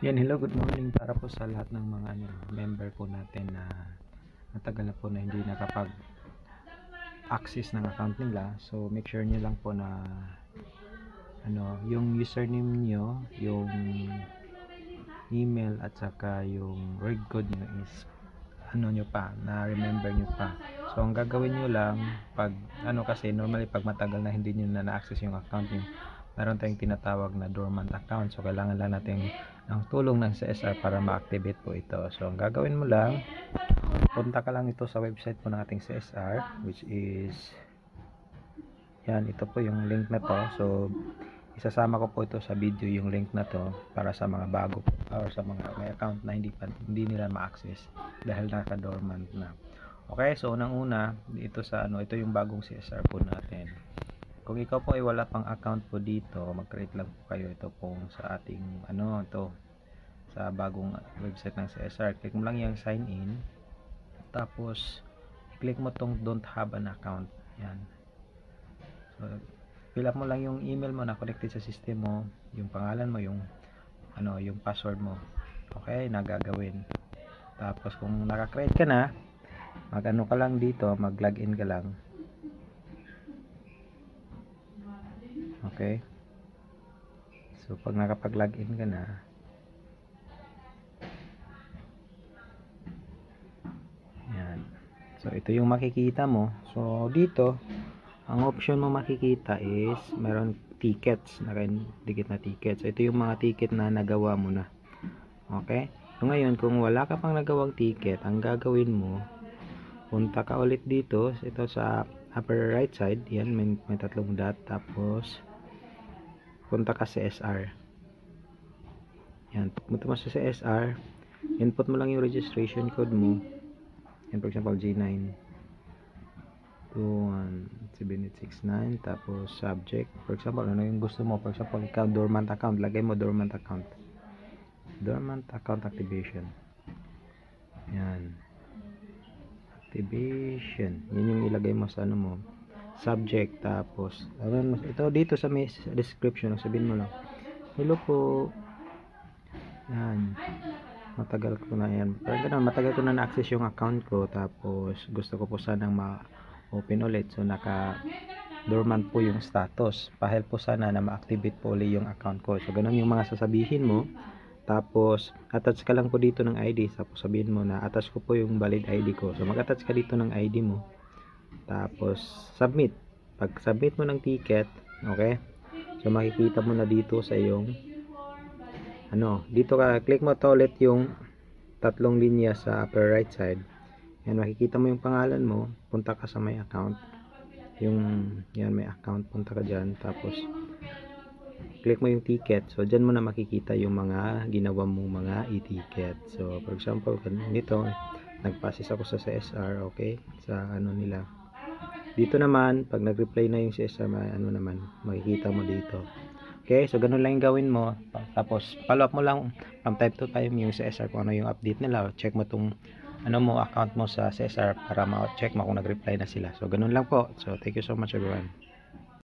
Yan, hello, good morning para po sa lahat ng mga member po natin na matagal na po na hindi nakapag-access ng account nila. So make sure niyo lang po na yung username niyo, yung email at saka yung word code niyo is nyo pa, na remember nyo pa. So ang gagawin nyo lang pag kasi normally pag matagal na hindi nyo na na-access yung account nyo, meron tayong tinatawag na dormant account. So kailangan lang natin ang tulong ng CSR para ma-activate po ito. So ang gagawin mo lang, punta ka lang ito sa website po ng ating CSR, which is yan, ito po yung link na to. So isasama ko po ito sa video, yung link na to, para sa mga bago or sa mga may account na hindi nila ma-access dahil naka-dormant na. Okay, so unang-una ito ito yung bagong CSR po natin. Kung ikaw po ay wala pang account po dito, mag-create lang po kayo ito pong sa ating sa bagong website ng CSR. Click mo lang yung sign in, tapos click mo tong don't have an account. Yan. So fill up mo lang yung email mo na connected sa system mo, yung pangalan mo, yung yung password mo. Okay, nagagawin. Tapos kung naka-create ka na, mag-ano ka lang dito, mag-login ka lang. Okay? So pag nakapag-login ka na, yan. So ito yung makikita mo. So dito, ang option mo makikita is meron tickets, nakadikit na tickets. So ito yung mga ticket na nagawa mo na. Okay? So ngayon, kung wala ka pang nagawang ticket, ang gagawin mo, punta ka ulit dito, ito sa upper right side, yan, may tatlong dot, tapos punta ka sa CSR. Yan, punta mo sa CSR, input mo lang yung registration code mo. Yan, for example, G9 21769, tapos subject, for example, ano yung gusto mo. For example, ikaw dormant account, lagay mo dormant account activation. Yan, activation, yun yung ilagay mo sa mo, subject. Tapos ito dito sa may description, sabihin mo lang, hello po, yan, matagal ko na yan, parang ganun, matagal ko na na-access yung account ko, tapos gusto ko po sanang ma-open ulit. So naka dormant po yung status, pa-help po sana na ma-activate po ulit yung account ko. So ganun yung mga sasabihin mo. Tapos attach ka lang po dito ng ID, tapos sabihin mo na attach ko po yung valid ID ko. So mag-attach ka dito ng ID mo, tapos submit. Pag submit mo ng ticket, okay, so makikita mo na dito sa yung dito ka, click mo to ulit yung tatlong linya sa upper right side. Yan, makikita mo yung pangalan mo, punta ka sa my account, yung yan, may account, punta ka dyan, tapos click mo yung ticket. So dyan mo na makikita yung mga ginawa mong mga e-ticket. So for example, ganito, nag-process ako sa CSR, okay, sa nila. Dito naman, pag nag-reply na yung CSR, naman, makikita mo dito. Okay, so ganun lang yung gawin mo. Tapos follow up mo lang from time to time yung CSR kung ano yung update nila. Check mo tong account mo sa CSR para ma-check mo kung nag-reply na sila. So ganun lang po. So thank you so much everyone.